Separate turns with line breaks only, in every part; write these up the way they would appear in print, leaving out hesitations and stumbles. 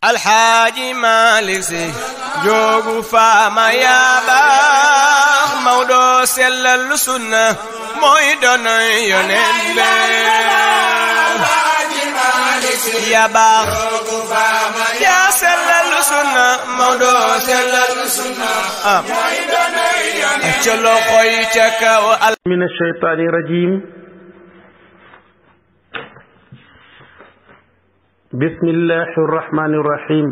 alxaaji Malick Si joogu faama yaa baax Maodo sellal sunna mooy donoy yonent be yaa baax yaa sellal sunna Maodo sellal sunna mooy donoy yonent ca loxoy ca kaw
min ash-shaytaani rajiim bismillahi rahmaani rahiim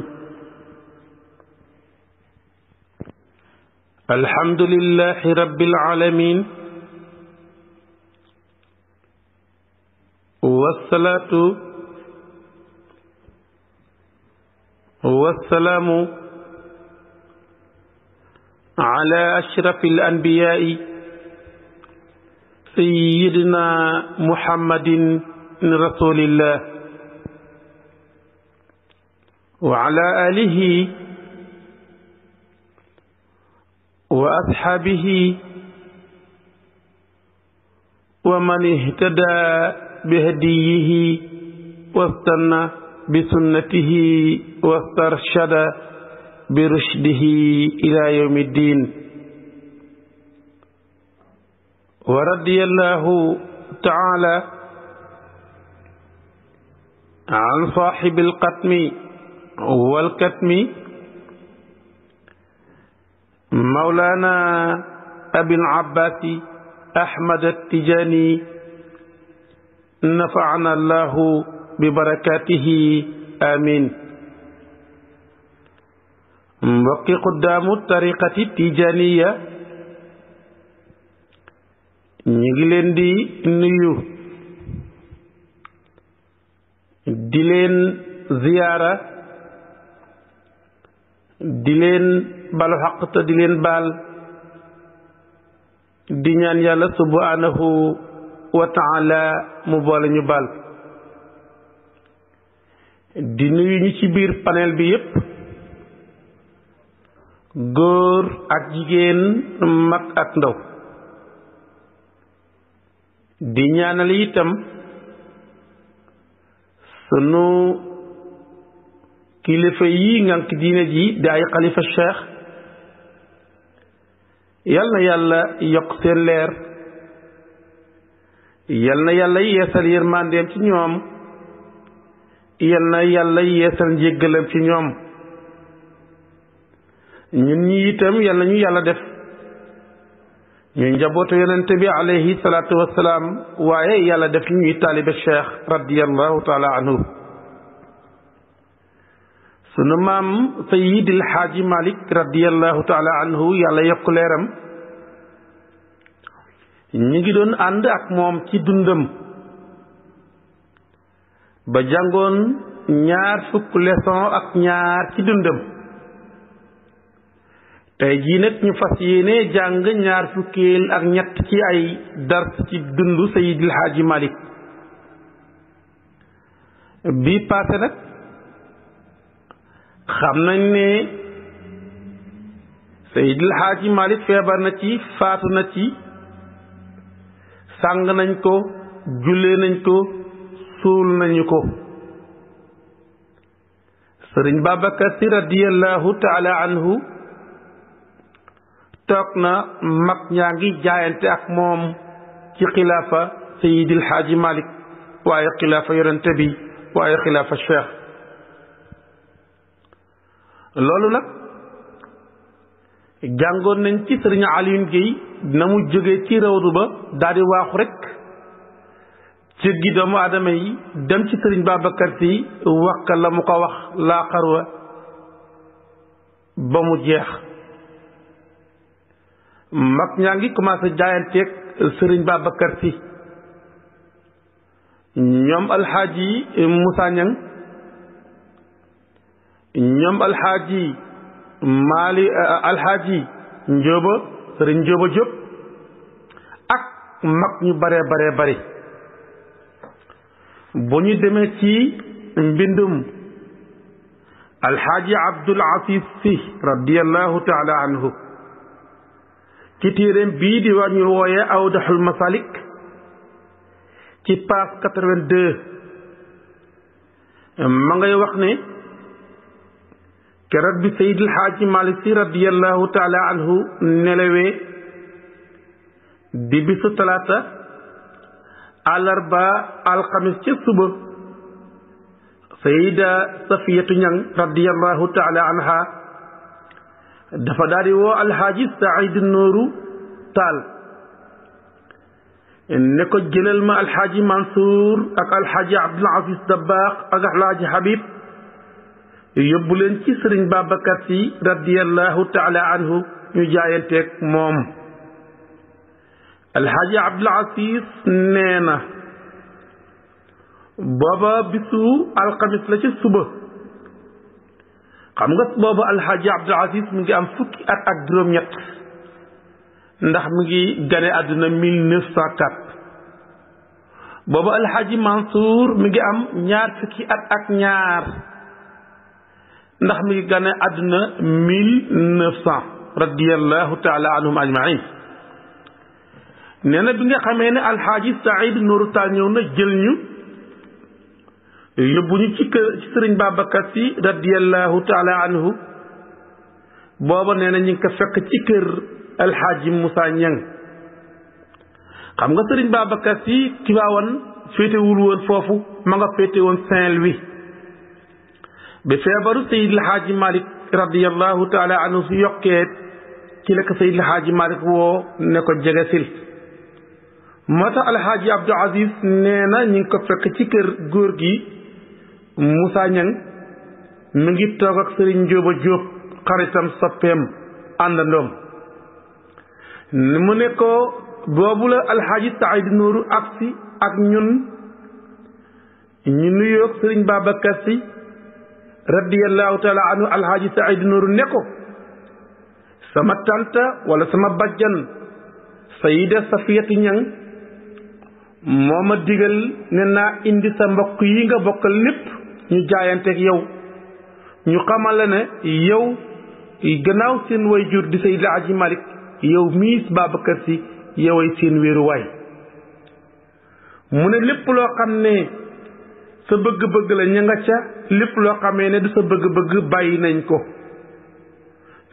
alhamdulillahi rabbil aalamiin wassalaatu wassalaamu ala ashrafil anbiyaa'i sayyidina muhammadin rasulillah wa ala alihi wa ashaabihi wa man ihtada bihadiyihi wastanna bisunnatihi wastarshada birushdihi ila yawmi ddin wa radiyallahu ta'ala an sahibil qatmi wal katmi mawlana abil abbasi ahmad at-tijani nafa'ana allahu bi barakatihi amin mbokki xuddaamu tariqati tijaniya ñi ngi leen di nuyu di leen ziyaara di leen balu xaq te di leen baal di ñaan yàlla subhanahu wa taala mu boole ñu baal di nuyu ñi ci biir panel bi yépp góor ak jigéen mag ak ndaw di ñaanal itam sunu kilifa yi ngànk diine ji di ay xalifa cheikh yal na yàlla yokk seen leer yal na yàlla yeesal yërmandeem ci ñoom yal na yàlla yeesal njéggalam ci ñoom ñun ñi itam yal na ñu yàlla def ñuy njabootu yonente bi alayhi salaatu wassalaam waaye yàlla def ñu ñuy taalibe cheikh radiyallahu taala anhu sunu maam Seydil Xaaji Malick radiyallahu taala anhu yàlla yokk leeram ñu ngi doon ànd ak moom ci dundam ba jàngoon 20 leçon ak ñaar ci dundam tey jii nag ñu fas yéene jàng 20 ak ñett ci ay dars ci dundu Seydil Xaaji Malick bi passé nag xam nañ ne Seydil Xaaji Malick feebar na ci faatu na ci sàng nañ ko jullee nañ ko suul nañu ko Sëriñ Babacar Si radiyallahu taala anhu toog na mag ñaa ngi jaayante ak moom ci xilaafa Seydil Xaaji Malick waaye xilaafa yonente bi waaye xilaafa cheikh loolu nag jàngoon nañ ci sëriñ Alioune Guèye na mu jóge ci rawdu ba daal di waaxu rek jéggi doomu aadama yi dem ci sëriñ Babacar Si wax ka la mu ko wax laa xarwa ba mu jeex mag ñaa ngi commencé jaayanteeg sëriñ Babacar Si ñoom alxaaji Moussa Niang ñoom alxaaji Mali alxaaji Njóoba sëriñ Njóoba Jóob ak mag ñu bare bari bu ñu demee ci mbindum alxaaji Abdul Aziz Si radiyallahu taala anhu ci téeréem bii di wax ñu wooye Awdaxul Masalik ci page 82 ma ngay wax ne keroog bi Seydil Haaji Malik Si radiyallahu taala anhu nelawee di bisu talaata àllarba alxamis ca suba Sayida Safiyatu Ñang radiyallahu taala anha dafa daal di woo alxaaji Saïd Nooru Taal ne ko jëlal ma alxaaji Mansour ak alxaaji Abdul Aziz Dabaax ak alxaaji Habib yóbbu leen ci sëriñ Babacar Si radiyallahu taala anhu ñu jaayanteeg moom. alxaaji Abdul Aziz nee na booba bisu alxamis la ci suba xam nga booba alxaaji Abdul Aziz mi ngi am fukki at ak juróom-ñett ndax mi ngi gane àdduna 1904 booba alxaaji Mansour mi ngi am ñaar fukki at ak ñaar ndax mi ngi gane àdduna 1900 radiyallahu taala anhum ajmain. nee na bi nga xamee ne alxaaji Saïd Nooru Taal ñëw na jël ñu yóbbu ñu ci kër ci sëriñ Babacar Si radiyallahu taala anhu booba nee na ñu ngi ko fekk ci kër alxaaji Moussa Ñang. xam nga sëriñ Babacar Si Tiwaawan féetewul woon foofu ma nga féete woon Saint-Louis bi feebaru Seydil Haaji Malik radiyallahu taala anhu su yokkee ci la ko Seydil Haaji Malik woo ne ko jegesil. moo tax alxaaji Abdou Aziz nee na ñu ngi ko fekk ci kër góor gi Moussa Ñang mi ngi toog ak sëriñ Njóoba Jóob xaritam soppeem àndandoom mu ne ko boobu la alxaaji Saïd Nooru agsi ak ñun ñu nuyoog sëriñ Babacar Si radiyallahu taala anhu alxaaji Saïd Nooru ne ko sama tanta wala sama bajjan Sayida Safiyatu Ñang moo ma digal ne naa indi sa mbokk yi nga bokkal lépp ñu jaayanteeg yow ñu xamal la ne yow gannaaw seen wayjur di Seydi Aji Malik yow miis Babacar Si yoway seen wéeruwaay. mu ne lépp loo xam ne sa bëgg-bëgg la ña nga ca lépp loo xamee ne du sa bëgg-bëgg bàyyi nañ ko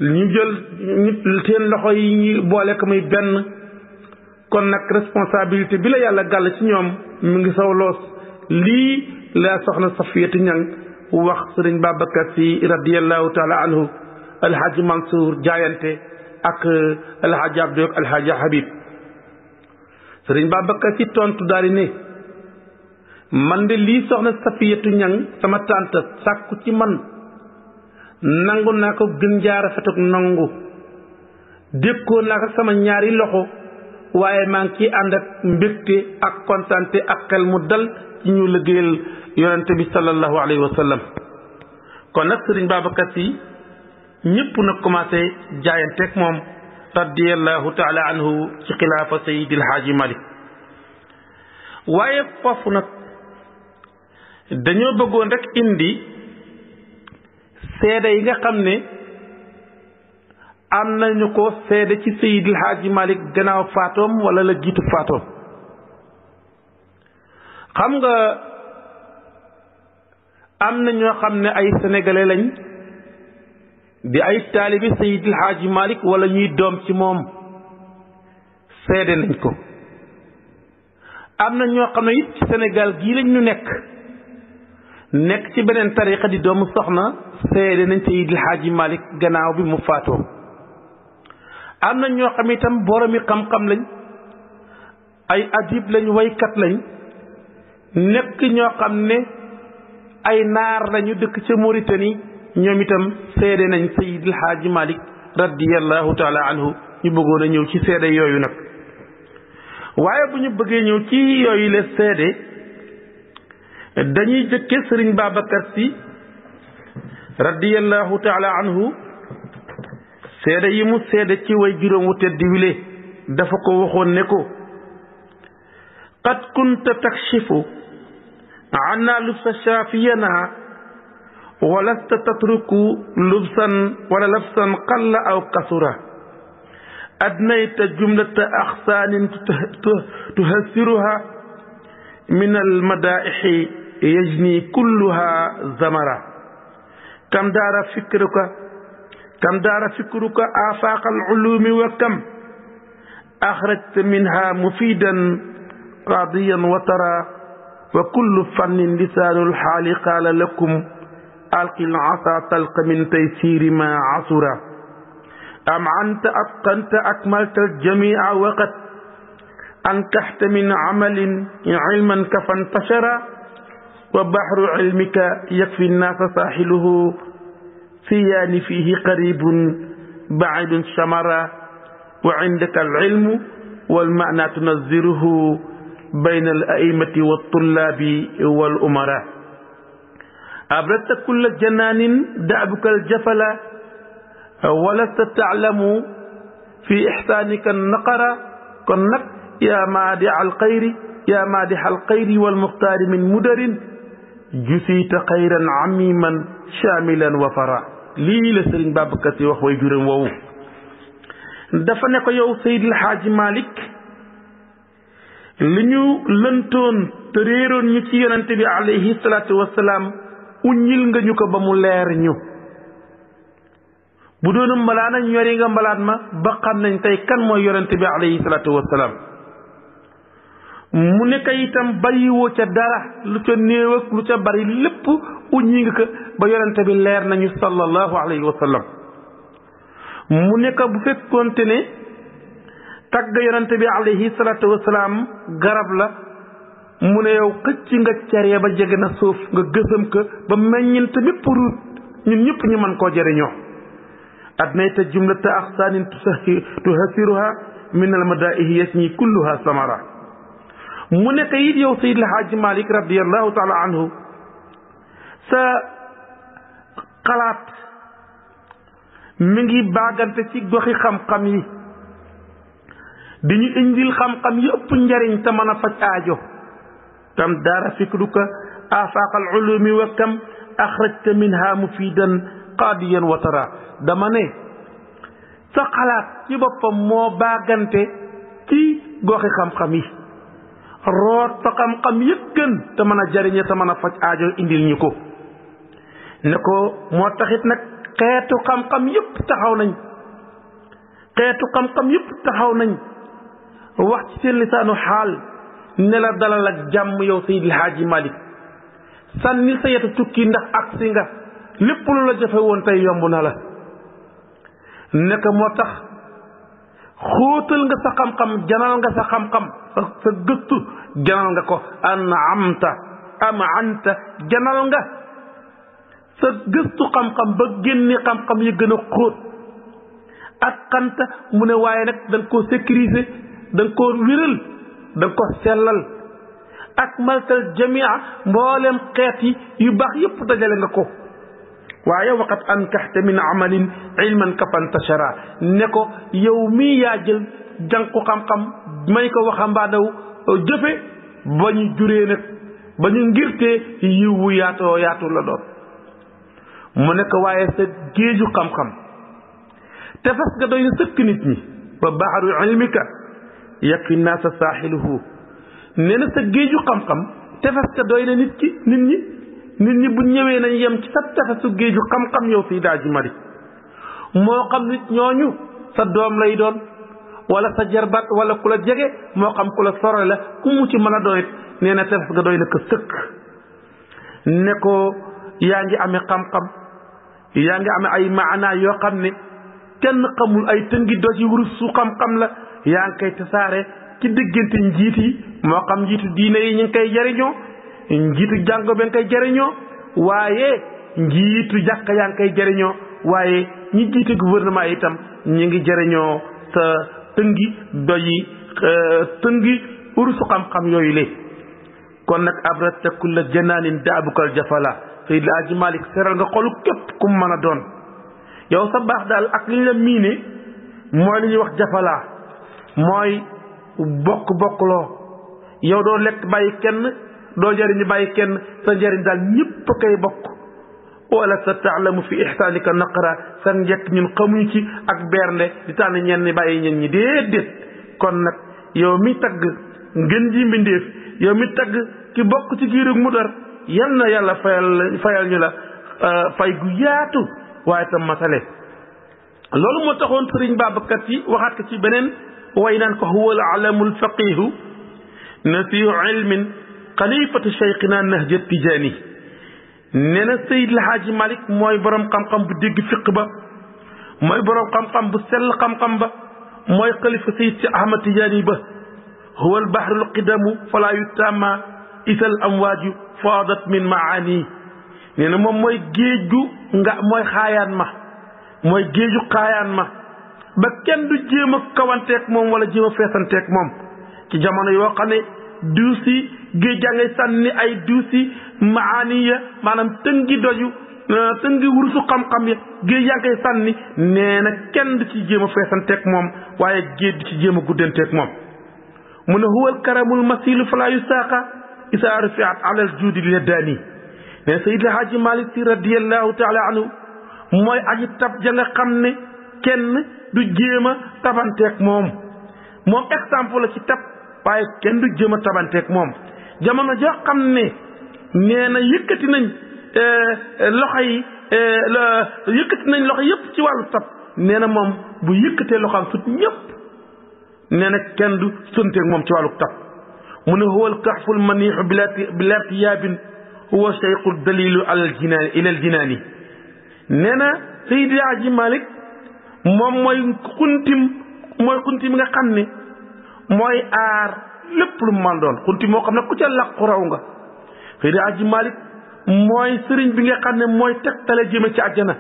ñu jël seen loxo yi ñu boole ko muy benn. kon nag responsabilité bi la yàlla gàll ci ñoom mu ngi saw loos lii la soxna Safiyatu Ñang wax sëriñ Babacar Si radiyallahu taala anhu alxaaji Mansour jaayante ak alxaaji Abdou ak alxaaji Habib. sëriñ Babacar Si tontu daal di ne man de lii soxna Safiyatu Ñang sama tànt sàkku ci man nangu naa ko gën jaar rafetuk nangu dékkoo naa ko sama ñaari loxo waaye maa ngi ciy ànd ak mbégte ak kontante ak xel mu dal ci ñu liggéeyal yonente bi sallallahu alayhi wa sallam. kon nag sëriñ Babacar Si ñëpp nag commencé jaayanteeg moom radiyallahu taala anhu ci xilaafa Seydil Haaji Malik. waaye foofu nag dañoo bëggoon rek indi seede yi nga xam ne am nañu ko seede ci Seydil Haaji Malik gannaaw faatoom wala la jiitu faatoom. xam nga am na ñoo xam ne ay sénégalais lañ di ay taalibi Seydil Haaji Malik wala ñuy doom ci moom seede nañ ko. am na ñoo xam ne it ci Sénégal gii lañ ñu nekk ci beneen tariqa di doomu soxna seede nañ Seydil Haaji Malik gannaaw bi mu faatoo. am na ñoo xam itam boromi xam-xam lañ ay adib lañ waykat lañ nekk ñoo xam ne ay naar lañu dëkk ca Mauritanie ñoom itam seede nañ Seydil Haaji Malik radiyallahu taala anhu ñu bëggoon a ñëw ci seede yooyu nag. waaye bu ñu bëggee ñëw ci yooyu la seede dañuy jëkke sëriñ Babacar Si radiyallahu taala anhu seede yi mu seede ci way juróom wu tedd wile dafa ko waxoon ne ko qad kunta takshifu anna lubsa shafiyana walasta tatruku lubsan wala labsan qalla aw kasura adnayta jumlata axsaanin tuhassiruha min almadaaixi yajni kulluha zamara kam daara fikruka afaqal ulumi wa kam akhrajta minha mufidan qadiyan wa tara wa kullu fannin lisanul hali qala lakum alqi al-asa talqa min taysiri ma asura am anta atqanta akmalta al-jami'a wa qad ankahta min amalin ilman kafantashara wa bahru ilmika yakfi an-nasa sahiluhu siyani fihi qaribun ba'idun shamara wa indaka al-ilmu wal ma'na tunazziruhu bayna al-a'immati wat-tullabi wal-umara abrata kulla jananin da'buka al-jafala walasta ta'lamu fi ihsanika an-naqara kon nag yaa maadiha al-xayri wal-muxtaari min mudarin jusita xayran amiman shamilan wa fara lii la Sëriñ Babacar Sy wax way juróom woowu dafa ne ko yow Seydil Haaji Malick li ñu lëntoon te réeroon ñu ci yonente bi alayhi salaatu wassalaam uññil nga ñu ko ba mu leer ñu bu doonu mbalaana ñori nga mbalaat ma ba xam nañ tey kan mooy yonente bi alayhi salaatu wassalaam mu nekk itam bàyyiwoo ca dara lu ca néew ak lu ca bari lépp uññi nga ko ba yonente bi leer nañu sallallahu alayhi wa sallam mu nekk bu fekkoonte ne tagg yonente bi alayhi salaatu wasalaam garab la mu ne yow xëcc nga cere ba jege na suuf nga gësam ko ba meññent bépp ruut ñun ñëpp ñu mën koo jëriñoo adnayta jumlata axsaanin tuhasiruha min almadaihi yasni kulluha samara mu nekk it yow Seydil Haaji Malick radiallahu taala anhu sa xalaat mi ngi baagante ci goxi xam-xam yi di ñu indil xam-xam yi ëpp njariñ te mën a faj aajo kam daara fikruka afaqal ulumi wa kam akhrajta minha mufidan qadiyan wa tara dama ne sa xalaat ci boppam moo baagante ci goxi xam-xam yi root fa xam-xam yëpp gën te mën a jariñe te mën a faj aajo indil ñu ko ne ko moo taxit nag xeetu xam-xam yëpp taxaw nañ wax ci seen lisaanu xaal ne la dalal ak jàmm yow Seydil Haaji Malick sànni sa yetu tukki ndax agsi nga lépp lu la jafe woon tey yomb na la ne ko moo tax xóotal nga sa xam-xam janal nga sa xam-xam sa gëstu janal nga ko am anta janal nga sa gëstu xam-xam ba génne xam-xam yi gën a xóot ak xanta mu ne waaye nag da nga koo sécuriser da nga koo wéral da nga ko sellal ak maltal jamia mboolem xeet yi yu baax yépp dajale nga ko waaye waqat ankaxte min amalin ilman kafantashara ne ko yow mii yaa jël jànku xam-xam may ko waxambaanaw jëfe ba ñu juree nag ba ñu ngirtee yiwu yaatoo yaatu la doon mu nekk waaye sa géeju xam-xam tefes nga doy na sëkk nit ñi ba baxaru ilmika yakfi naasa saaxiluhu nee na sa géeju xam-xam tefes nga doy na nit ñi bu ñëwee nañ yem ci sa tefesu géeju xam-xam yow Seydi Haaji Malick moo xam nit ñooñu sa doom lay doon wala sa jarbat wala ku la jege moo xam ku la sore la ku mu ci mën a doon it nee na tefes nga doy na ko sëkk ne ko yaa ngi amee xam-xam yaa ngi amee ay maanaa yoo xam ne kenn xamul ay tëngi doji wurus su xam-xam la yaa ngi koy tasaare ci diggante njiit yi moo xam njiitu diine yi ñu ngi koy jariñoo njiitu jàngo ba nga koy jariñoo waaye njiitu jàkka yaa ngi koy jariñoo waaye ñi jiite gouvernement yi itam ñu ngi jariñoo sa tëngi doji tëngi urusu xam-xam yooyu le kon nag abrata kulla janaanin daabukal jafala Seydi Haaji Malick seral nga xolu képp ku mu mën a doon yow sa baax daal ak li ñu la miine mooy li ñuy wax jafalaa mooy bokk-bokkloo yow doo lekk bàyyi kenn doo jariñu bàyyi kenn sa njariñ daal ñëpp koy bokk wala sa taalamu fi ihsaanika naqara sa njëkk ñun xamuñu ci ak bernde di tànn ñenn ñi bàyyi ñen ñi déedéet kon nag yow mi tagg ngën ji mbindéef yow mi tagg ki bokk ci giirug Mudar yal na yàlla fayal ñu la fay gu yaatu waaye tam matale loolu moo taxoon sëriñ Babacar Sy waxaat ko ci beneen way naan ko huwa al alamul faqihu nasihu ilmin xalifatu cheikhina nahja tijaani nee na Seydi El Hadji Malick mooy borom xam-xam bu dégg fiq ba mooy borom xam-xam bu sell xam-xam ba mooy xalifa Seydi si Ahmad Tijaani ba huwa al bahrul qidamu fala yutama isal amwaaju faadat min maani nee na moom mooy géeju mooy xaayaan ma mooy géeju xaayaan ma ba kenn du jéem a kawanteeg moom wala jéem a feesanteeg moom ci jamono yoo xam ne duusi géej gaa ngay sànni ay duusi maaniya maanaam tëngi doju tëngi wurusu xam-xam ya géej yaa ngay sànni nee na kenn du ci jéem a feesanteeg moom waaye géej du ci jéem a guddanteeg moom mu ne huwal karamul masilu fala yusaaqa isaa rufiat ala al juudi li daani ne Seydi El Hadji Malick Sy radiyallahu taala anhu mooy aji tab ja nga xam ne kenn du jéem a tabanteeg moom exemple la ci tab waaye kenn du jéem a tabanteeg moom jamono joo xam ne nee na yëkkati nañ loxo yi yëkkati nañ loxo yëpp ci wàllu tab nee na moom bu yëkkatee loxoam sut ñëpp nee na kenn du sonteeg moom ci wàllu tab mu ne huwa alkaxfu almaniixu bila irtiyaabin huwa cheikhul dalilu alal jinaani ilal jinaani nee na Seydi El Hadji Malick moom mooy xuntim nga xam ne mooy aar lépp lu mu mën doon xunti moo xam ne ku ca làqu raw nga Seydi El Hadji Malick mooy sëriñ bi nga xam ne mooy tegtale jëme ci àjjana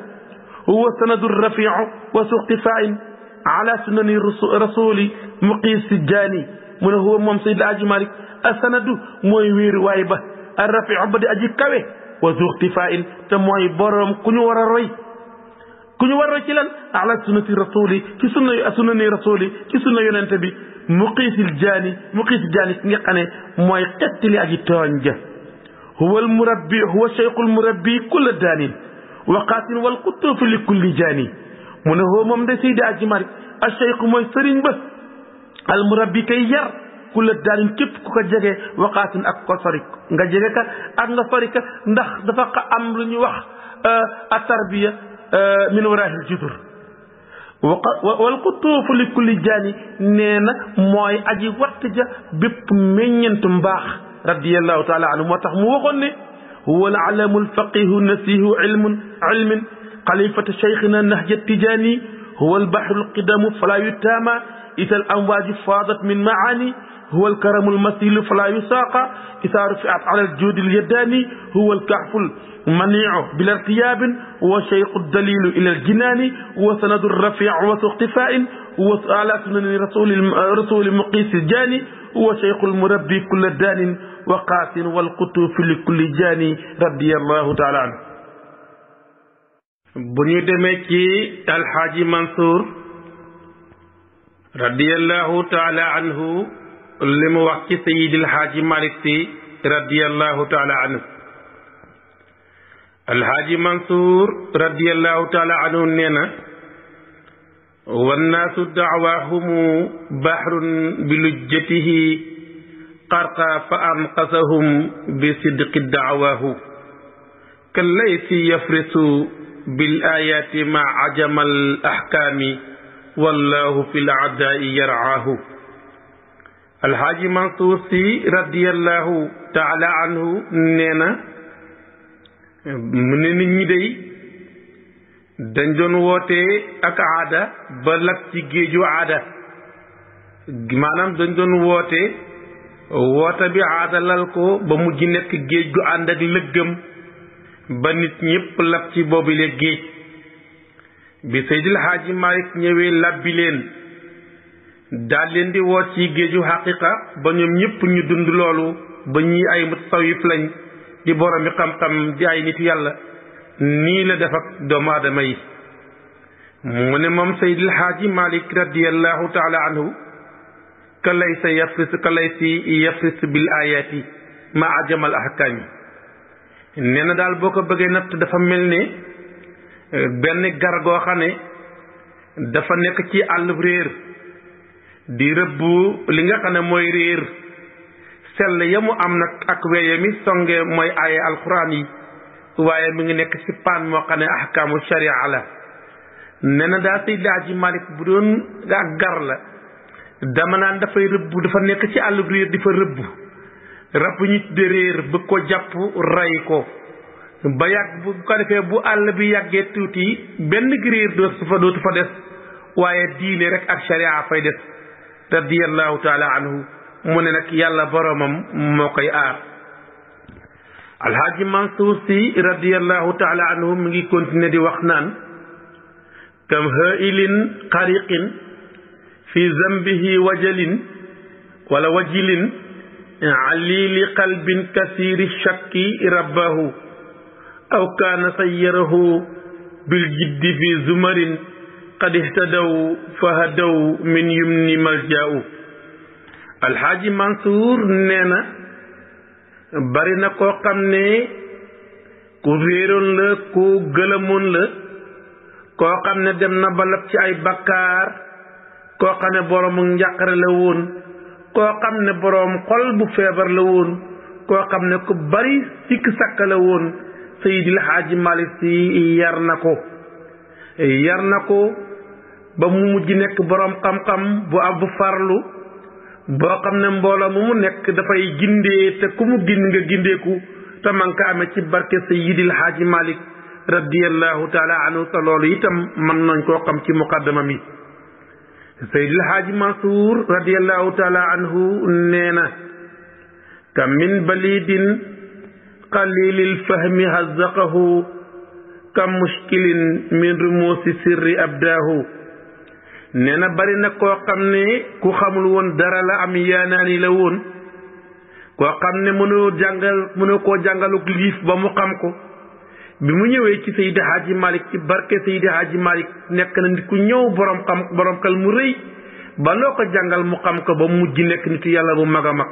huwa sanadu rafiu wa suqtifaain ala sunani rasuli muqi sijjaani mu ne huwa moom Seydi El Hadji Malick asanadu mooy wéeru waay ba arrafiu ba di aji kawe wa suqtifaain te mooy borom ku ñu war a roy ci lan ala sunnati rasuli ci sunani rasuli ci sunna yonente bi muqiisil jaani ki nga xam ne mooy xettali aji tooñ ja huwa almurabbi huwa cheikhul murabbi kulla daanin waqaatin wal qutuufu li kulli jaani mu ne huwa moom de Seydi El Hadji Malick al cheikh mooy sëriñ ba al murabbi kay yar kulla daanin képp ku ko jege waqaatin ak ko sori nga jege ka ak nga sori ka ndax dafa am lu ñuy wax a tarbiya min waraahil judur wal qutuufu li kulli jaani nee na mooy aji watt ja bépp meññentu mbaax radiyallahu taala anhu moo tax mu waxoon ne huwa al alamu al faqihu nasihu ilmin xalifatu cheikhina nahja tijaani huwa al bahru al qidamu fala yutama ita al amwaaju faadat min maani huwa al karamu al masilu fala yusaaqa isa rufiat ala al juudi al yadaani huwa al kahfu maniu bila irtiyaabin wa cheikhu dalilu ila al jinaani wa sanadu rafiu wa suqtifaain wa ala sunani rasuli muqiisi jaani wa cheikhul murabbi kulla daanin wa qaasin wal qutuufi li kulli jaani radiyallahu taala anhu bu ñu demee ci alxaaji Mansour radiyallahu taala anhu li mu wax ci Seydi El Hadji Malick Sy radiyallahu taala anhu alxaaji Mansour radiyallahu taala anhu nee na wannaasu da'waahumu bahrun bi lujjatihi qarqa fa anqasahum bi sidqi da'waahu kallaysi yafrisu bil ayaati ma ajamal ahkaami wallahu fil a'daa'i yar'aahu alxaaji Mansour Sy radiyallahu taala anhu nee na mu ne nit ñi day dañ doon woote ak aada ba lab ci géeju aada maanaam dañ doon woote bi aada lal ko ba mujj nekk géej gu ànd ak lëggëm ba nit ñëpp lab ci boobu le géej bi Seydil Hadji Malick ñëwee labbi leen daal leen di woot ci géeju xaqiqa ba ñoom ñëpp ñu dund loolu ba ñi ay mutasawif lañ di boromi xam-xam di ay nit yàlla nii la def ak doomu aadama yi mu ne moom Seydil Hadji Malick radiyallahu taala anhu ka laysi yafris bil ayaati ma ajamal ahkaami nee na daal boo ko bëggee natt dafa mel ne benn gar goo xam ne dafa nekk ci àll réer di rëbb li nga xam ne mooy réer sell ya mu am nag ak weeye mi songe mooy aaye alquran yi waaye mi ngi nekk ci paan moo xam ne ahkaamu sharia la. nee na daa Seydi Hadji Malick bu doon ak gar la dama naan dafay rëbb, dafa nekk ci àll réer di fa rëbb rab ñu tudde réer bëgg ko jàpp ray ko ba yàgg bu ko defee bu àll bi yàggee tuuti benn réer dootu fa des waaye diine rek ak sharia fay des radiyallahu taala anhu. mu ne nag yàlla boromam moo koy aar. alhaaji Mansour si radiyallahu taala anhu mi ngi continuer di wax naan kam hailin xariqin fi zambihi wajalin wala wajilin alili qalbin kasiri shakki rabbahu aw kaana sayyarahu bil jiddi fi zumarin qad ihtadaw fahadaw min yumni malja'u. alhaaji Mansour nee na bari na koo xam ne ku réeroon la ku gëlëmoon la koo xam ne dem na ba lab ci ay bakkaar koo xam ne boroomu njàqare la woon koo xam ne boroom xol bu feebar la woon koo xam ne ku bari sikk sàkk la woon. Seydil Hadji Malick Sy yar na ko ba mu mujj nekk boroom xam-xam bu ab farlu boo xam ne mbooloo mu nekk dafay gindee te ku mu gind nga gindeeku te man ka amee ci barke Seydil Hadji Malick radiyallahu taala anhu. te loolu itam mën nañ koo xam ci muqaddama mi. Seydil Hadji Mansour radiyallahu taala anhu nee na kam min balidin qalilil fahmi hazzaqahu kam mushkilin min rumusi sirri abdaahu. nee na bari na koo xam ne ku xamul woon dara la am yaanaani la woon koo xam ne mënoo koo jàngaluk liif ba mu xam ko. bi mu ñëwee ci Seydi Hadji Malick ci barke Seydi Hadji Malick nekk na nit ku ñëw borom xel mu rëy ba loo ko jàngal mu xam ko ba mujj nekk nitu yàlla bu mag a mag.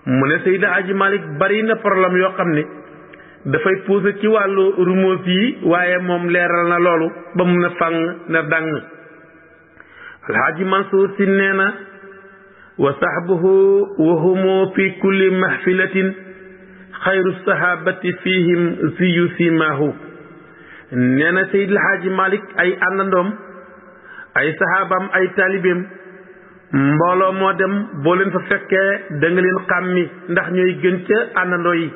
mu ne Seydi Hadji Malick bari na problème yoo xam ne dafay posé ci wàllu rumos yi waaye moom leeral na loolu ba mu ne fang na dàng. alhaaji Mansour si nee na wa sahbuhu wa humu fi kulli mahfilatin xayru sahabati fihim siyu simaahu. nee na Seydi Hadji Malick ay àndandoom ay sahabaam ay taalibeem mbooloo moo dem boo leen fa fekkee da nga leen xàmmi ndax ñooy gën ca àndandoo yi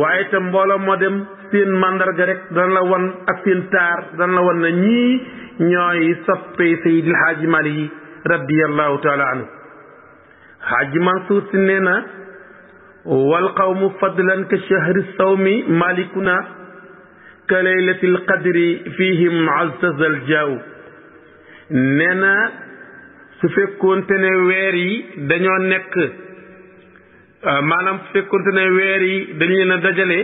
waaye te mbooloo moo dem seen màndarga rek dana la wan ak seen taar dana la wan na ñii ñooy soppee Seydi Hadji Malick yi radiyallahu taala anhu. Hadji Mansour si nee na wal qawmu fadlan ka shahri sawmi malikuna ka laylatil qadri fihim azazal jaaw. nee na su fekkoonte ne weer yi dañoo nekk maanaam su fekkoonte ne weer yi dañu leen a dajale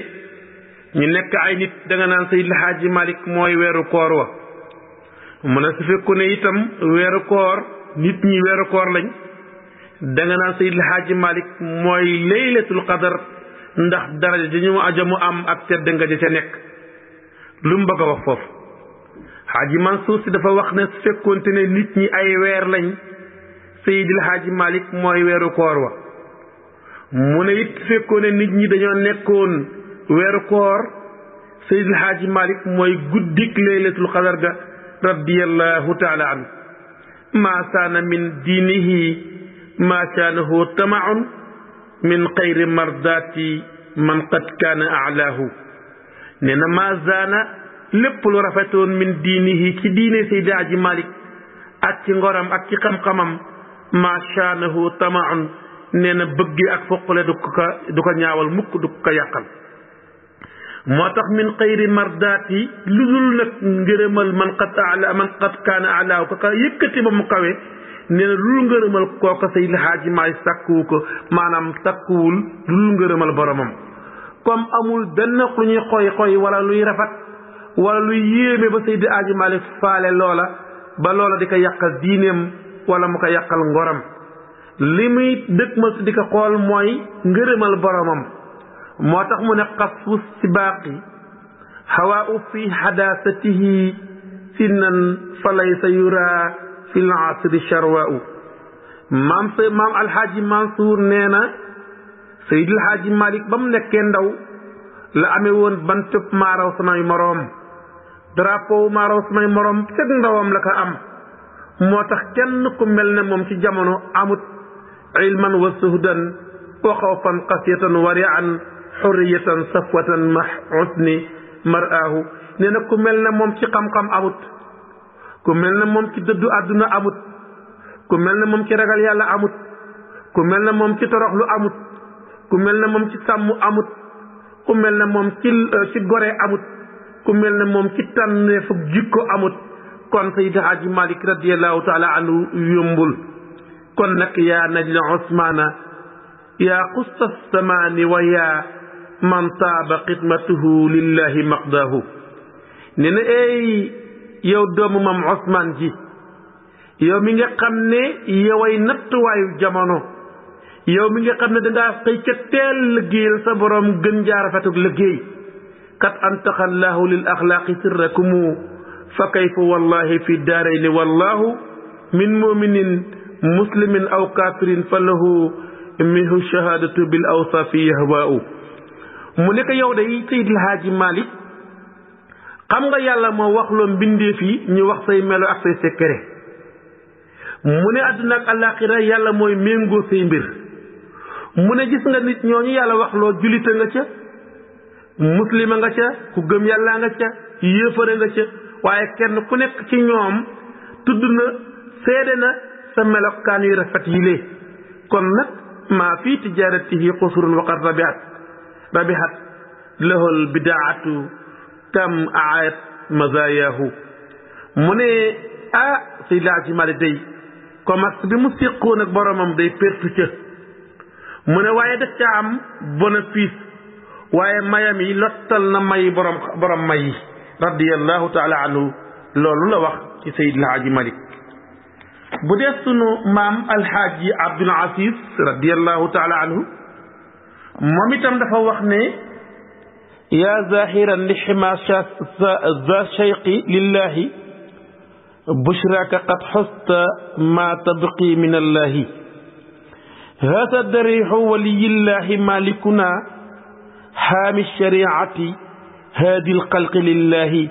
ñu nekk ay nit da nga naan Seydi Hadji Malick mooy weeru koor wa. mu ne su fekkoon ne itam weeru koor nit ñi weeru koor lañ da nga naan Seydi Hadji Malick mooy laylatul qadar ndax daraja dañu ajamu am ak tedd nga ja ca nekk. lu mu bëgg a wax foofu Hadji Mansour si dafa wax ne su fekkoonte ne nit ñi ay weer lañ Seydi Hadji Malick mooy weeru koor wa. mu ne it su fekkoon ne nit ñi dañoo nekkoon weeru koor Seydi Hadji Malick mooy guddik laylatul qadar ga radiyallahu taala anhu. ma saana min diinihi ma kaanahu tamaun min xayri mardati man qad kaana alaahu. nee na ma zaana lépp lu rafetoon min diinihi ci diine Seydi Hadji Malick ak ci ngoram ak ci xam-xamam ma kaanahu tamaun nee na bëgg ak foqale du ko ñaawal mukk du ko yàqal. moo tax min xayri mardaati lu dul nag ngërëmal man qad kaana alaahu ko yëkkati ba mu kawe nee na lu dul ngërëmal kooka Seydi Hadji Malick sàkkuwu ko maanaam sàkkuwul lu dul ngërëmal boromam. comme amul benn lu ñuy xoy wala luy rafet wala luy yéeme ba Seydi Hadji Malick faale loola ba loola di ko yàqal diineem wala mu ko yàqal ngoram. li muy dëkk ma di ko xool mooy ngërëmal boromam. moo tax mu ne xasfu sibaaqi xawaau fi xadaasatihi sinnan fa laysa yura fi l asri charwaau. maam alxaaji Mansour nee na Seydil Hadji Malick ba mu nekkee ndaw la amee woon bantub maaraw samay moroom drapeau maaraw samay moroom fekk ndawam la ko am moo tax kenn ku mel ne moom ci jamono amut ilman wa suhdan wa xawfan qasiyatan wari'an xurriyatan safwatan ma husni mar'ahu nee na ku mel ne moom ci xam-xam amut ku mel ne moom ci dëddu àdduna amut ku mel ne moom ci ragal yàlla amut ku mel ne moom ci toroxlu amut ku mel ne moom ci sàmm amut ku mel ne moom ci gore amut ku mel ne moom ci tànneefu jikko amut kon Seydi Haaji Malik radiyallahu taala anhu yombul kon nag yaa najla Usmaana yaa xusta samaani wa yaa man taaba xidmatuhu lillahi maqdaahu ne na eey yow doomu mam Usmaan ji yow mi nga xam ne yoway nattuwaayu jamono yow mi nga xam ne dangaa xëy ca teel liggéeyal sa borom gën jaa rafetug liggéey kat antaqa allahu lil axlaaqi sirrakumu fa kayfa wallahi fi daarayni wallahu min muminin muslimin aw kafirin fa lahu minhu shahadatu bil awsafi yahwaa'u mu ne ko yow day Seydil Haaji Malik xam nga yàlla moo wax loo mbindeef yi ñu wax say melo ak say secret mu ne àdduna ak àllaaxira yàlla mooy méngoo say mbir mu ne gis nga nit ñooñu yàlla wax loo julita nga ca muslima nga ca ku gëm yàlla nga ca yéefare nga ca waaye kenn ku nekk ci ñoom tudd na seede na sa melokaan yu rafet yi lee kon nag maa fii tijaaratihi xusurun waqad rabihat lahul bidaatu kam aayat mazaayahu mu ne Seydi Haaji Malik day commerce bi mu séqoon ak boromam day pertu ca mu ne waaye def ca am bénéfice waaye mayam yi lottal na may borom may yi radiyallahu taala anhu loolu la wax ci Seydi Haaji Malik bu dee sunu maam alxaaji Abdul Aziz radiyallahu taala anhu moom itam dafa wax ne yaa zahiran li xima za cheyqi lillahi bushraka qad xusta ma tabqi min allahi hada darixu waliyillahi malikuna xaami shariati hadi lxalqi lillahi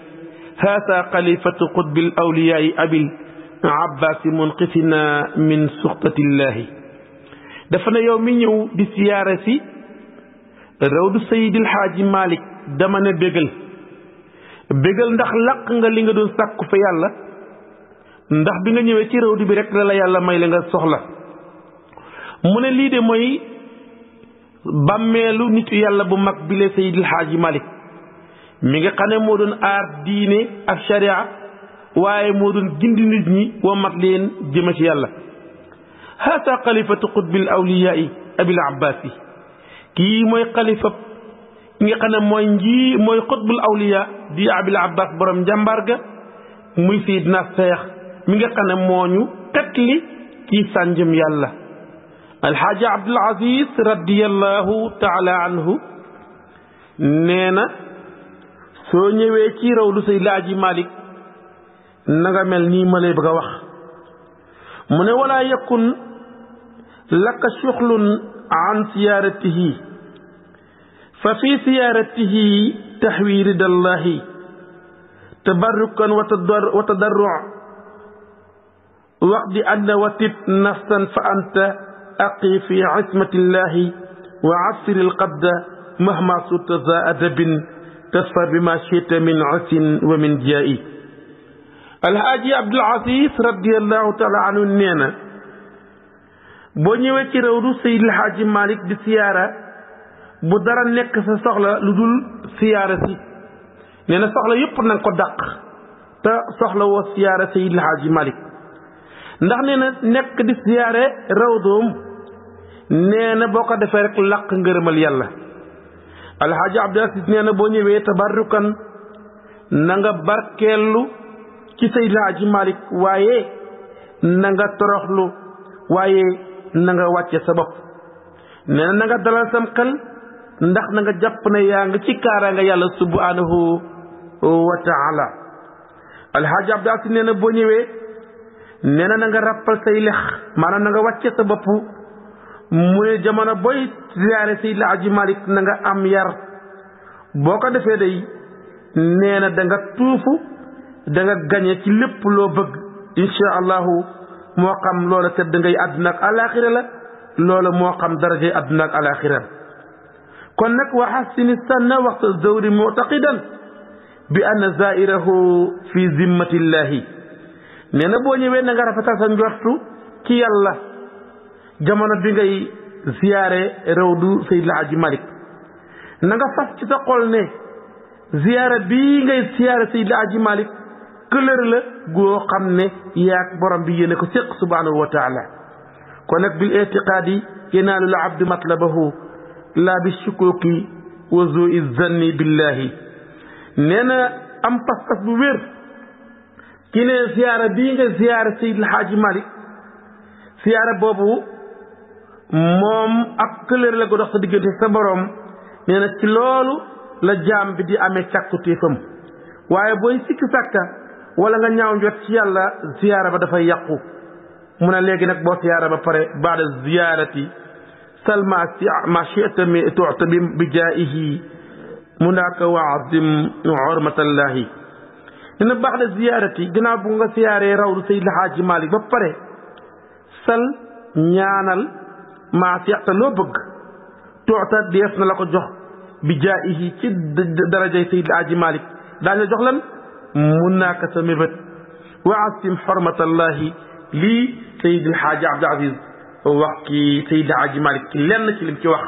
hada xalifatu qutbi alawliyai abil abbasi munqisina min suxtatillahi dafa ne yow mi ñëw di siyaare si rawdu Seydil Haaji Malik dama ne bégal ndax laq nga li nga doon sàkku fa yàlla ndax bi nga ñëwee ci rawdu bi rek la yàlla may la nga soxla mu ne lii de mooy bàmmeelu nitu yàlla bu mag bile Seydil Haaji Malik mi nga xam ne moo doon aar diine ak sharia waaye moo doon gindi nit ñi wa mat leen jëme ci yàlla haasa xalifatu qutbil awliyaai abil abbasi kii mooy xalifa nga xam ne mooy qutbul awliya di abil abbas borom njàmbaar ga muy Seydina Seex mi nga xam ne moo ñu xetli ci sànjëm yàlla alxaaji Abdul Aziz radiyallahu taala anhu nee na soo ñëwee ci rawdu Seydi Haaji Malik na nga mel nii ma lay bëgg a wax mu ne wala yakun laka shuxlun an siyaaratihi fa fi siyaaratihi taxwi ridallahi tabarrukan wa tadarru waqdi anna watib nafsan fa anta aqi fi ismatillahi wa asri alqadda mahma sutta za adabin tasfar bima shita min usin wa min jaa'i alhaaji Abdul Aziz radiyallahu taala anhu nee na boo ñëwee ci rawdu Seydil Haaji Malik di siyaara bu dara nekk sa soxla lu dul siyaara si nee na soxla yépp na nga ko dàq te soxla woo siyaara Seydil Haaji Malik ndax nee na nekk di siyaare rawdoom nee na boo ko defee rek làq ngërëmal yàlla alhaaji Abdul Aziz nee na boo ñëwee tabarrukan na nga barkeellu ci Seydi Haaji Malik waaye na nga toroxlu waaye na nga wàcce sa bopp nee na nga dalal sam xel ndax na nga jàpp ne yaa ngi ci kaaraanga yàlla subhanahu wa taala alhaaji Abdul Aziz nee na boo ñëwee nee na nga rappal say lex maanaam na nga wàcce sa bopp mu ne jamono booy ziyaare Seydi Haaji Malik na nga am yar boo ko defee day nee na da nga tuufu da nga gañe ci lépp loo bëgg insha allahu moo xam loola tedd ngay àdduna ak alaxira la loola moo xam darajay àdduna ak alaxira kon nag wa xassini sanna waxta zawri mu'taqidan bi anna zairahu fi zimmatillahi nee na boo ñëwee na nga rafetal sa njortu ci yàlla jamono bi ngay ziyaare rawdu Seydi El Hadji Malick na nga fas ci sa xol ne ziyaara bii ngay ziyaare Seydi El Hadji Malick këlër la goo xam ne yaag borom bi yéene ko séq subhanahu wa taala kon nag bil itiqaadi yanaalu l abdu matlabahu laa bi shukuki wa zui zanni billahi nee na am pas-pas bu wér ki ne ziyaara bii nga ziyaara Seydi El Hadji Malick ziyaara boobu moom ak këlër la go dox sa diggante sa borom nee na ci loolu la jaam bi di amee càkkutéefam waaye booy sikki sàkka wala nga ñaaw njot ci yàlla ziyaara ba dafay yàqu mu ne léegi nag boo ziyaara ba pare baada ziyaarati salma ma chita mi tu'ta bi jaa'ihi munaaka wa azim hurmatallahi nee na baada ziyaarati ginnaaw bu nga ziyaaree rawdu Seydi El Hadji Malick ba pare sal ñaanal maa chita loo bëgg tu'ta dees na la ko jox bi jaa'ihi ci darajay Seydi El Hadji Malick daañu la jox lan mun naa ko sa mébét wa asim xormatallahi lii Seydi El Hadji Abdou Aziz wax ci Seydi El Hadji Malick ci lenn ci lim ci wax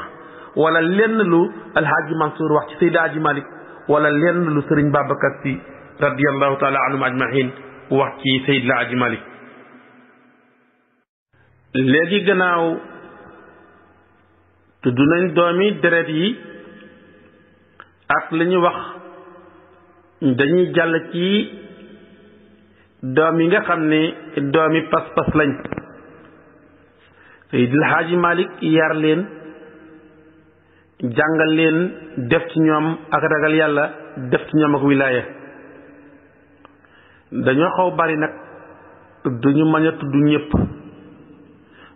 wala lenn lu El Hadji Mansour wax ci Seydi El Hadji Malick wala lenn lu Serigne Babacar Sy radiyallahu taala anhum ajmahin wax ci Seydi El Hadji Malick léegi gannaaw tudd nañ doomi deret yi ak li ñu wax dañuy jàll ci doom yi nga xam ne doomi pas-pas lañ Seydi El Hadji Malick yar leen jàngal leen def ci ñoom ak ragal yàlla def ci ñoom ak wilaaya dañoo xaw bari nag duñu mën a tudd ñëpp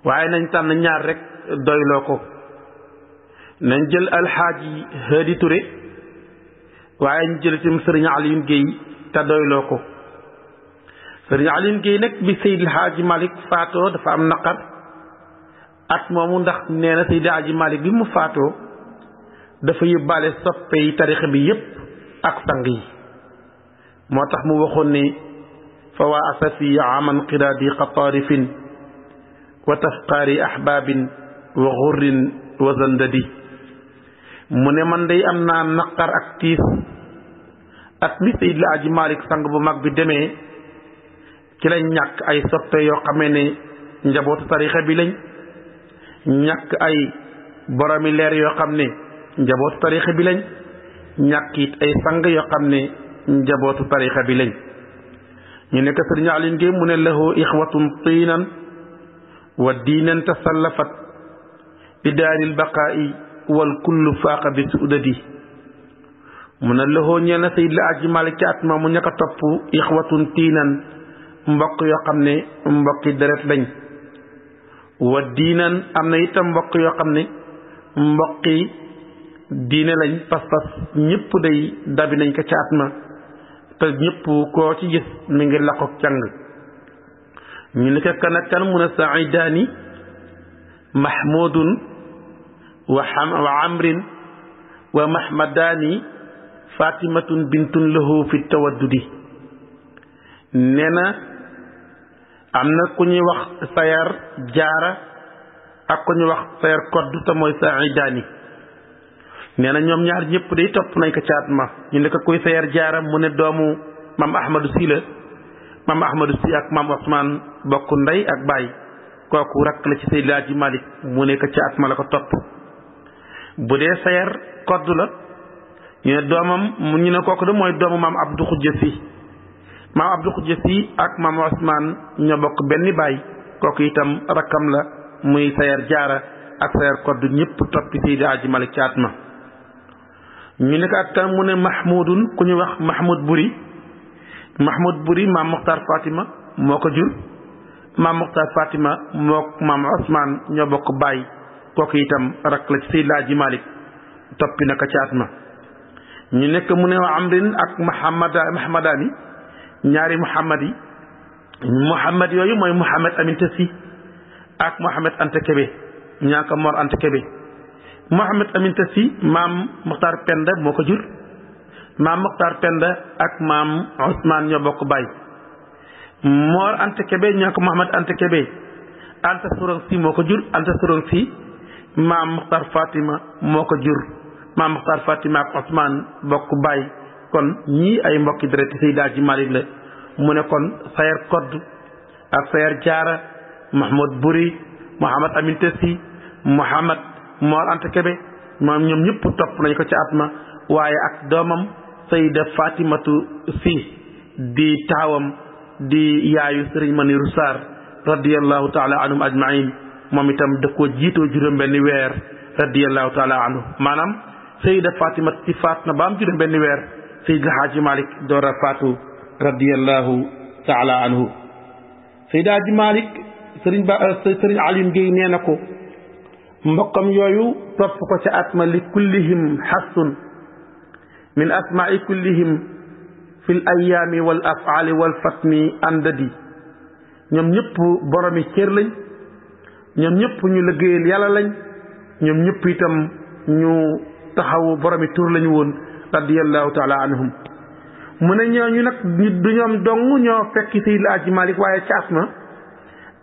waaye nañ tànn ñaar rek doyloo ko nañ jël alxaaji Hadi Touré waaye ñu jël ci Serigne Alioune Guèye te doyloo ko Serigne Alioune Guèye nag bi Seydi El Hadji Malick faatoo dafa am naqar at moomu ndax nee na Seydi El Hadji Malick bi mu faatoo dafa yóbbaale soppe yi tarixa bi yépp ak sang yi moo tax mu waxoon ne fa waa asafi aman qiraadi qatarifin wa tafqaari ahbabin wa xurrin wa zandadi mu ne man day am naa naqar ak tiis at mi Seydi El Hadji Malick sang bu mag bi demee ci lañ ñàkk ay soppe yoo xamee ne njabootu tarixa bi lañ ñàkk ay boromi leer yoo xam ne njabootu tarixa bi lañ ñàkk it ay sang yoo xam ne njabootu tarixa bi lañ ñu nekk Sëriñ Alioune Guèye mu ne lahu ixwatun tiinan wa diinan tasallafat li daaril baqaa'i wal kullu faaqa bi suudadi mu ne lahu ñeel na Seydi El Hadji Malick ci at ma mu ñàkk a topp ixwatun tiinan mbokk yoo xam ne mbokki deret lañ wa diinan am na itam mbokk yoo xam ne mbokki diine lañ pas-pas ñëpp day dabi nañ ko caat ma te ñëpp koo ci gis mi ngi laqoog càng ñu ne kan ak kan mun a saidaani mahmudun wa amrin wa mahmadaani fatimatun bintun lahu fi tawaddudi nee na am na ku ñuy wax sayar jaara ak ku ñuy wax sayar koddu te mooy saidaani nee na ñoom ñaar ñëpp day topp nañ ko caat ma ñu ne ko kuy sayar jaara mu ne doomu maam ahmadou si la maam ahmadou si ak maam Ousmane bokk ndey ak baay kooku rakk la ci Seydi El Hadji Malick mu ne ko caat ma la ko topp bu dee sayar koddu la ñu ne doomam ñu ne kooku de mooy doomu maam Abdou Khoudia si maam Abdou Khoudia si ak maam Ousmane ñoo bokk benn baay kooku itam rakkam la muy sayar jaara ak sayar koddu ñëpp toppi Seydi El Hadji Malick caat ma ñu ne ko ak kan mu ne mahmudun ku ñu wax mahmoud buri maam Mokhtar Fatima moo ko jur maam Mokhtar Fatima moo maam Ousmane ñoo bokk baay kooku itam rakk la ci Seydi El Hadji Malick toppi na ko caat ma ñu nekk mu ne wa amrin ak muhammadani ñaari muhammad yi muhammad yooyu mooy Muhammad Aminta Sy ak Muhammad Anta Kébé ñaaka Mor Anta Kébé Muhammad Aminta Sy maam Muxtaar Penda moo ko jur maam Muxtaar Penda ak maam Ousmane ñoo bokk baay Mor Anta Kébé ñaaka Muhammad Anta Kébé Anta Sorong Sy moo ko jur Anta Sorong Sy maam Muxtaar Fatima moo ko jur maam Muxtaar Fatima ak Ousmane bokk baay kon ñii ay mbokki deret Seydi Hadji Malick la mu ne kon Sayer Kodd ak Sayer Jaara Mahmoud Buri Muhammad Aminta Sy Muhammad Mor Anta Kébé moom ñoom ñëpp topp nañ ko ci at ma waaye ak doomam Sayida Fatimatu Sy di taawam di yaayu Sëriñ Maniru Sarr radiyallahu taala anhum ajmain moom itam da koo jiitoo juróom benn weer radiyallahu taala anhu maanaam Sayida Fatimatu Sy faat na ba am juróom benn weer Seydi Hadji Malick door a faatu radiyallahu taala anhu Seydi Hadji Malick Sëriñ Alioune Guèye nee na ko mbokkam yooyu topp ko ca atma li kullihim xassun min asmaai kullihim fi l ayaami wal afaali wal fatmi andadi ñoom ñëpp boromi cër lañ ñoom ñëpp ñu liggéeyal yàlla lañ ñoom ñëpp itam ñu taxawu boromi tur lañu woon radiyallahu taala anhum mu ne ñooñu nag du ñoom dong ñoo fekki Seydi Hadji Malick waaye ci asma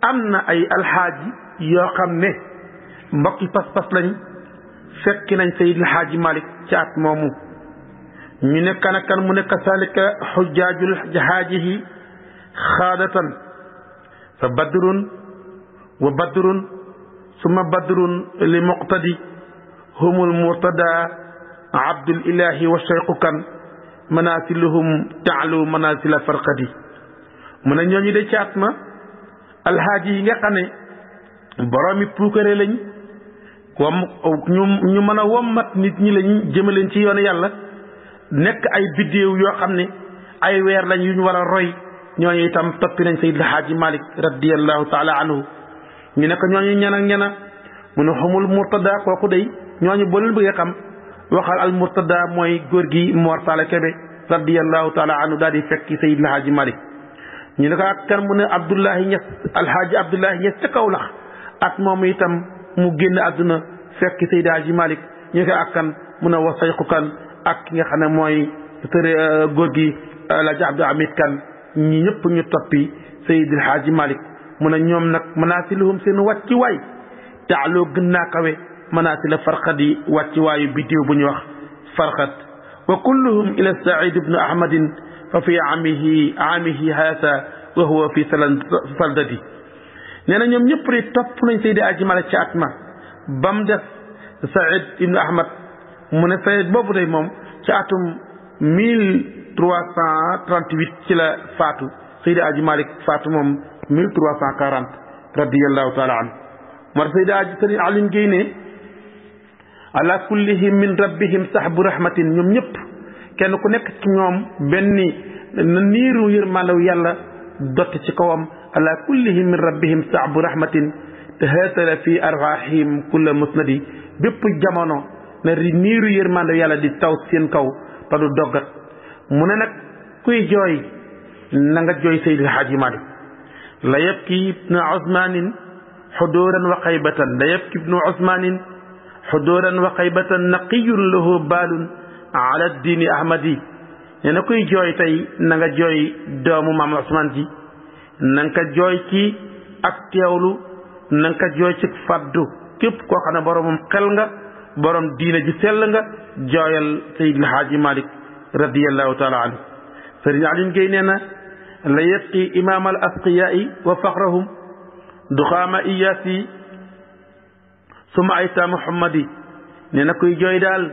am na ay alxaaji yoo xam ne mbokki pas-pas lañ fekki nañ Seydi Hadji Malick ci at moomu ñu ne kan ak kan mu ne kasalika xujjaajul haajihi xaadatan fa badrun wa badrun summa badrun li muqtadi humul murtada abdul ilahi wa cheikhu kan manasiluhum taalu manasila farqadi mu ne ñooñu de ci at ma alxaaji yi nga xam ne boroomi puukare lañ ñu mën a wommat nit ñi lañ jëmaleen ci yoonu yàlla nekk ay biddéew yoo xam ne ay weer lañ yu ñu war a roy ñooñu itam toppi nañ Seydi Hadji Malick radiyallahu taala anhu ñu nekk ñooñu ñan ak ñana mu ne xamul murtada kooku day ñooñu boo leen bëggee xam waxal al murtada mooy góor gi Mor Talla Kébé radiyallahu taala anhu daal di fekki Seydi Hadji Malick ñu ne ko ak kan mu ne Abdoulahi Niass alhaaji Abdoulahi Niass ca Kaolack ak moom itam mu génn àdduna fekki Seydi Hadji Malick ñu ne ko ak kan mu ne wa sayxu kan ak ki nga xam ne mooy góor gi alhaaji Abdou Hamid kan ñi ñëpp ñu toppi Seydi Hadji Malick mu ne ñoom nag manaasiluhum seen wàcci waay taaloo gën naa kawe manaasila farxat yi wàcci waayu biddiw bu ñu wax farxat wa kulluhum ila Saïd ibnu Ahmadin fa fi aamihi haasa wa huwa fi saldadi nee na ñoom ñëpp de topp nañ Seydi Hadji Malick ci at ma ba mu def Saïd ibnu Ahmad mu ne Saïd boobu day moom ci atum 1338 ci la faatu Seydi Hadji Malick faatu moom 1340 radiyallahu taala anhu mar Seydi Hadji Sëriñ Alioune Guèye ne ala kullihim min rabbihim sahbu rahmatin ñoom ñëpp kenn ku nekk ci ñoom benn na niiru yërmandaw yàlla dott ci kawam ala kullihim min rabbihim sahbu rahmatin te haatala fi arwahim kulla musnadi bépp jamono na niiru yërmandaw yàlla di taw seen kaw te du doggat mu ne nag kuy jooy na nga jooy Seydi Hadji Malick la yabki ibnu usmanin xuduuran wa xaybatan la yabki ibnu usmanin xuduuran wa xaybatan naqiyun lahu baalun ala diini ahmadi nee na kuy jooy tey na nga jooy doomu maam Ousmane ji na nga ko jooy ci ak teewlu na nga ko jooy ci faddu képp koo xam ne boromam xel nga borom diina ji sell nga jooyal Seydi Hadji Malick radiyallahu taala anhu Sëriñ Alioune Guèye nee na la yabqi imaam al asqiyaai wa faxrahum duxaama iyaasi suma ayta muhammadi nee na kuy jooy daal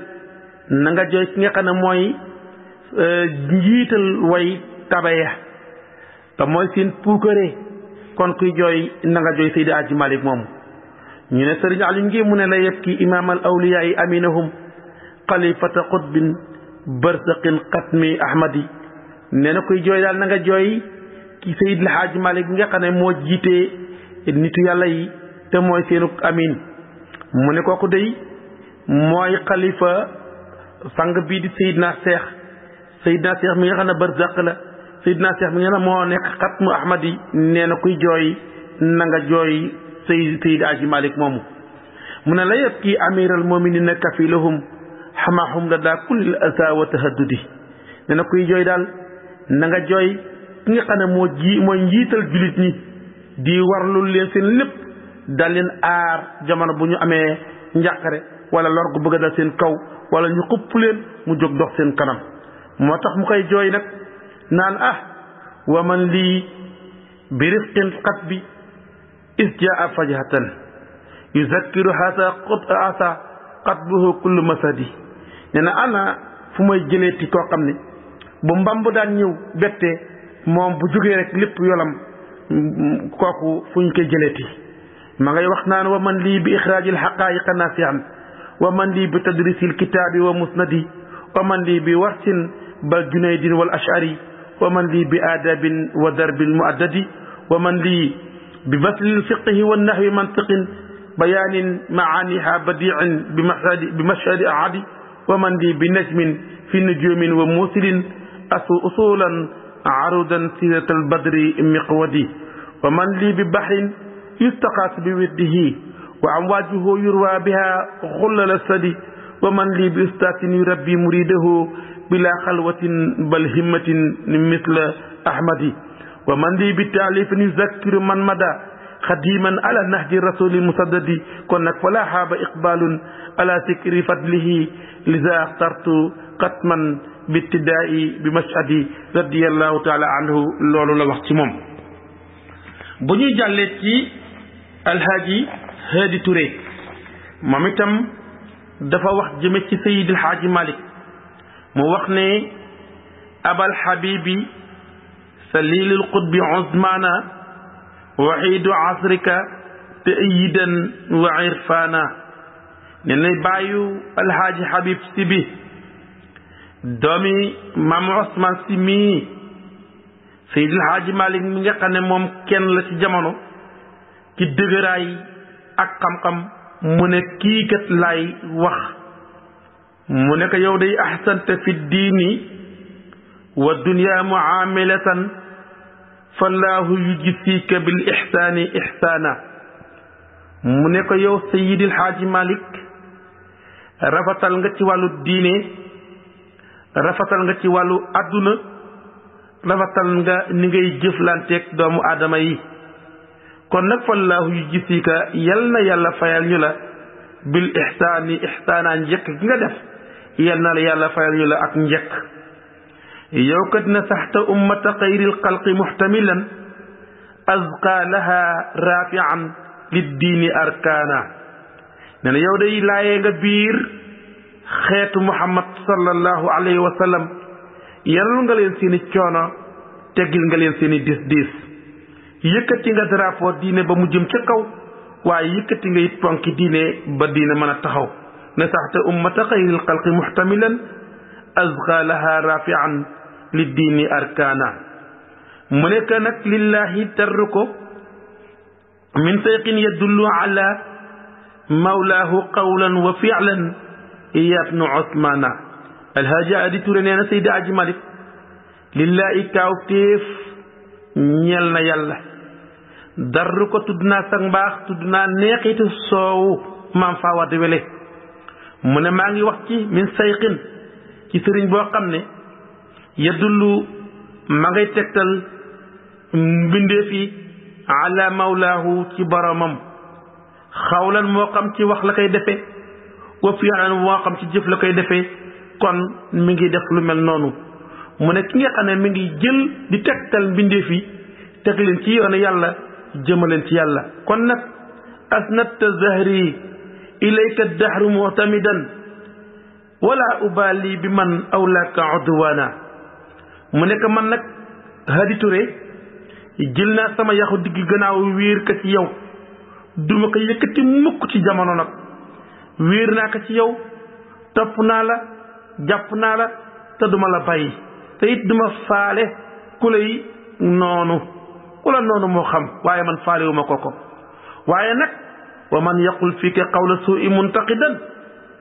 na nga jooy ki nga xam ne mooy njiital way tabeya te mooy seen puukare kon kuy jooy na nga jooy Seydi Hadji Malick moomu ñu ne Sëriñ Alioune Guèye mu ne la yabki imaam al awliyaai aminahum xalifata qutbin barsaqin xatmi ahmadi nee na kuy jooy daal na nga jooy ki Seydi Hadji Malick bi nga xam ne moo jiitee nitu yàlla yi te mooy seenu amin mu ne kooku day mooy xalifa sang bii di Seydina Cheikh mi nga xam ne barzaq la Seydina Cheikh mi nga xam ne moo nekk xatmu Ahmad yi nee na kuy jooy na nga jooy Seydi Aji Malik moomu mu ne la yabki amiral muminina kafilahum xamahum la daa kullil asa wa tahaddudi nee na kuy jooy daal na nga jooy ki nga xam ne mooy njiital julit ñi di warlul leen seen lépp daal leen aar jamono bu ñu amee njàqare wala lor gu bëgg a dal seen kaw wala ñu xupp leen mu jóg dox seen kanam moo tax mu koy jooy nag naan wa man lii bi rifqin qat bi isjaa fajhatan yuzakkiru hasa qatbuhu kullu masadi nee na ana fu may jëleeti koo xam ne bu mbamb daan ñëw bettee moom bu jógee rek lépp yolam kooku fu ñu koy jëleeti ma ngay wax naan wa man lii bi ixraajil xaqaayiqa naasihan wa man lii bi tadrisil kitaabi wa musnadi wa man lii bi warsin bal junaydin wal ashari wa man lii bi aadabin wa darbil muaddadi wa man lii bi baslil fiqhi wa nahwi mantiqin bayaanin maaniha badiin bi mashhadi ahadi wa man lii bi najmin fi nujumin wa muusilin usulan arudan siratal badri miqwadi wa man lii bi bahrin yustaqaas bi wirdihi wa amwaajuhu yurwa biha xullal sadi wa man lii bi ustaatin yurabbi muridahu bila xalwatin bal himmatin misla ahmadi wa man lii bi taalifin yuzakkiru man mada xadiman ala nahji rasuli musaddadi kon nag fala haaba iqbalun ala sikri fadlihi liza axtartu qatman bittidaai bi mashadi radiyallahu taala anhu loolu la wax ci moom. bu ñuy jàllee ci alhaaji Haadi Touré moom itam dafa wax jëme ci Seydil Haaji Malik mu wax ne abal habibi salilil qutbi uzmana waxiidu asrika tayidan wa irfana ne na bàyyu alhaaji Habib si bi doomi maam Ousmane si mii Seydil Haaji Malik mi nga xam ne moom kenn la ci jamono ci dëgëraay ak xam-xam mu ne kii kat laay wax mu ne ko yow day ahsanta fi diini wa dunya muamilatan fallahu yujzika bil ihsaani ihsaana mu ne ko yow Seydil Haaji Malik rafetal nga ci wàllu diine rafetal nga ci wàllu adduna rafetal nga ni ngay jëflanteeg doomu aadama yi kon nag fallahu yujzika yal na yàlla fayal ñu la bil ihsaani ihsaana njëkk gi nga def yal na la yàlla fayal ñu la ak njëkk yow kat nasaxta ummata xayril xalqi muhtamilan azqa laha rafian liddiini arkaana nee na yow day laayee nga biir xeetu Muhammad sallallahu alayhi wa sallam yalal nga leen seeni coono teggil nga leen seeni dis yëkkati nga drapeau diine ba mu jëm ca kaw waaye yëkkati nga it ponki diine ba diine mën a taxaw nasaxta ummata xayril xalqi muhtamilan azqa laha rafian liddiini arkaana mu nekk nag lillahi tarru ko min sayqin yadullu ala mawlaahu qawlan wa fi'lan yabnu Usmaana alhaaji Haadi Touré nee na Seydi Aji Malik lillahi kaaw téef ñeel na yàlla darru ko tudd naa sax mbaax tudd naa neexitu soowu maam faa wadde wele mu ne maa ngi wax ci min sayqin ci sëriñ boo xam ne yadullu ma ngay tegtal mbindeef yi ala mawlaahu ci boromam xawlan moo xam ci wax la koy defee wa fi'lan moo xam ci jëf la koy defee kon mi ngi def lu mel noonu mu ne ki nga xam ne mi ngi jël di tegtal mbindeef yi teg leen ci yoonu yàlla jëmaleen ci yàlla kon nag asnatta zahri ilayka dahru mu'tamidan wala ubali bi man awlaka udwana mu nekk man nag Haadi Touré jël naa sama yaxu digg gannaaw wéer ka ci yow duma ko yëkkati mukk ci jamono nag wéer naa ko ci yow topp naa la jàpp naa la te duma la bàyyi te it duma faale ku lay noonu ku la noonu moo xam waaye man faalewuma ko waaye nag wa man yaqul fika qawla suu'i muntaqidan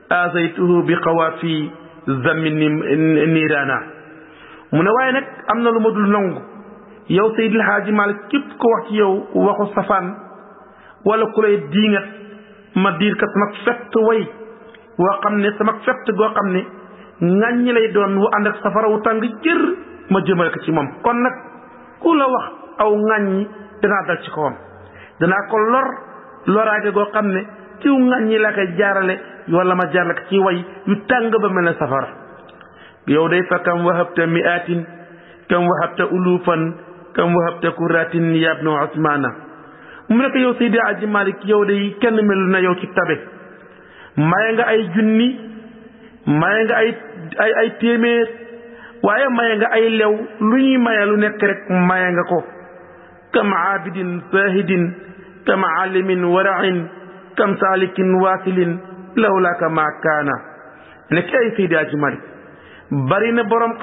azaytuhu bi xawaafi zammi niiraana mu ne waaye nag am na lu ma dul nangu yow Seydil Haaji Malick képp ko wax ci yow waxu safaan wala ku lay diingat ma diir ka sama fett way woo xam ne sama fett goo xam ne ŋàññi lay doon wu ànd ak safara wu tàng jër ma jëmale ko ci moom kon nag ku la wax aw ŋàññi danaa dal ci kawam danaa ko lor loraage goo xam ne ciw ŋàññi laa koy jaarale wala ma jaarale ko ci way yu tàng ba mel ne safara yow day fa kam wahabta mi'atin kam wahabta ulufan kam wahabta kuratin ya ibnu Usmaana mu nekk yow Seydi Aji Malick yow day kenn melu na yow ci tabe maye nga ay junni maye nga ay téeméer waaye maye nga ay lew lu ñuy maye lu nekk rek maye nga ko kam aabidin zahidin kam alimin wara'in kam salikin wasilin lawlaka ma kaana nekk ay Seydi Aji Malick bari na borom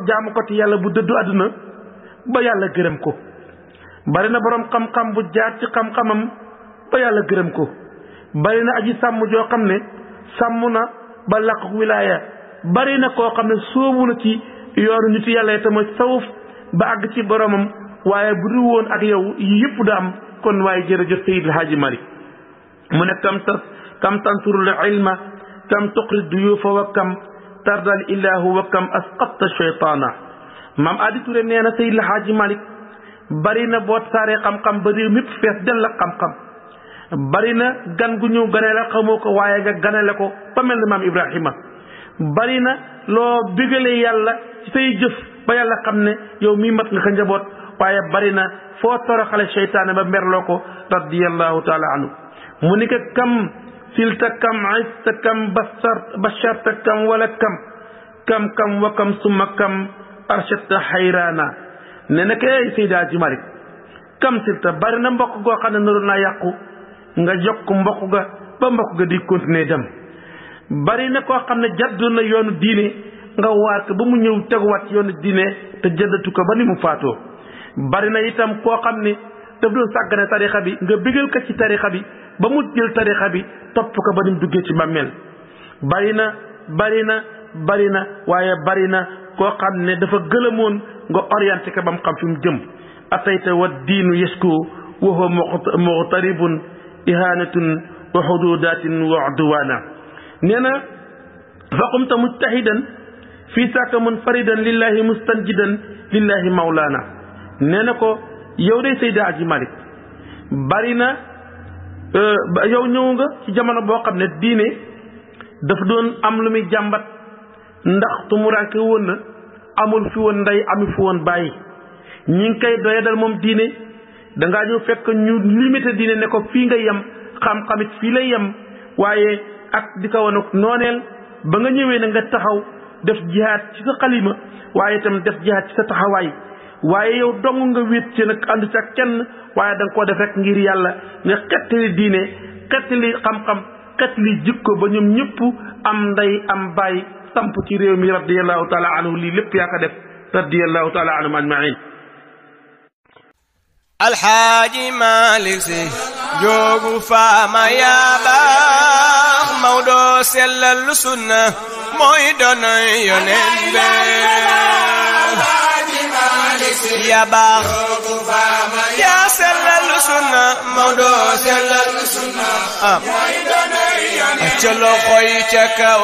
jaamu ko ci yàlla bu dëddu àdduna ba yàlla gërëm ko bari na borom xam-xam bu jaar ci xam-xamam ba yàlla gërëm ko bari na aji sàmm joo xam ne sàmm na ba làq wilaaya bari na koo xam ne sóobu na ci yoonu nit yàlla te mooy sawuf ba àgg ci boromam waaye bu dul woon ak yow yëpp da am kon waaye jërëjëf Seydil Haaji Malick mu ne kam tansurul ilma kam tuqri duyufa wa kam tardal ilahu wa kam asqatta shaytaana maam Adi Touré nee na Seydil Haaji Malick bari na boo saaree xam-xam ba réew mépp fees dell ak xam-xam bari na gan gu ñëw gane la xamoo ko waaye nga ganale ko ba mel ne maam Ibrahima bari na loo bégalee yàlla ci say jëf ba yàlla xam ne yow mii mat nga ko njaboot waaye bari na foo toroxale seytaane ba merloo ko radiyallahu taala anhu mu ni ko kam silta kam ista kam basharta kam wala kam wa kam summa kam arshadta xayraana ne na kay Seydi Aji Malick kam silta bari na mbokk goo xam ne naroon naa yàqu nga jokk mbokk ga ba mbokk ga di continuer dem bari na koo xam ne jaddu na yoonu diine nga waar ko ba mu ñëw teguwaat yoonu diine te jaddatu ko ba ni mu faatoo bari na itam koo xam ne daf doon sàggane tarixa bi nga bégal ko ci tarixa bi ba mu jël tarixa bi topp ko ba ni mu duggee ci bàmmeel bari na waaye bari na koo xam ne dafa gëlëmoon nga orienté ko ba mu xam fi mu jëm atayta wa diinu yashku wa huwa muqtaribun ihanatun wa xududatin wa udwana nee na faqumta mujtahidan fii saaka munfaridan lillahi mustanjidan lillahi mawlana nee na ko yow day Seydi Aji Malick bari na yow ñëw nga ci jamono boo xam ne diine dafa doon am lu muy jàmbat ndax tumuraanke woon na amul fi woon ndey amul fi woon bàyyi ñi ngi koy doyadal moom diine dangaa ñëw fekk ñu limité diine ne ko fii nga yem xam-xamit fii lay yem waaye ak di ko wan nooneel ba nga ñëwee na nga taxaw def jihaad ci sa xalima waaye itam def jihaad ci sa taxawaay waaye yow dong nga wéet ci nag ànd ca kenn waaye da nga koo def rek ngir yàlla nga xettali diine xettali xam-xam xettali jikko ba ñoom ñëpp am ndey am baay samp ci réew mi radiyallahu taala anhu lii lépp yaa ko def radiyallahu taala anhum ajmain
Alxaaji Malick Si joogu faama yaa baax Maodo sellal sunna mooy donoy yonent be yaa baax yaa sellal sunna Maodo sellal sunna mooy donoy yonent ca loxoy ca kaw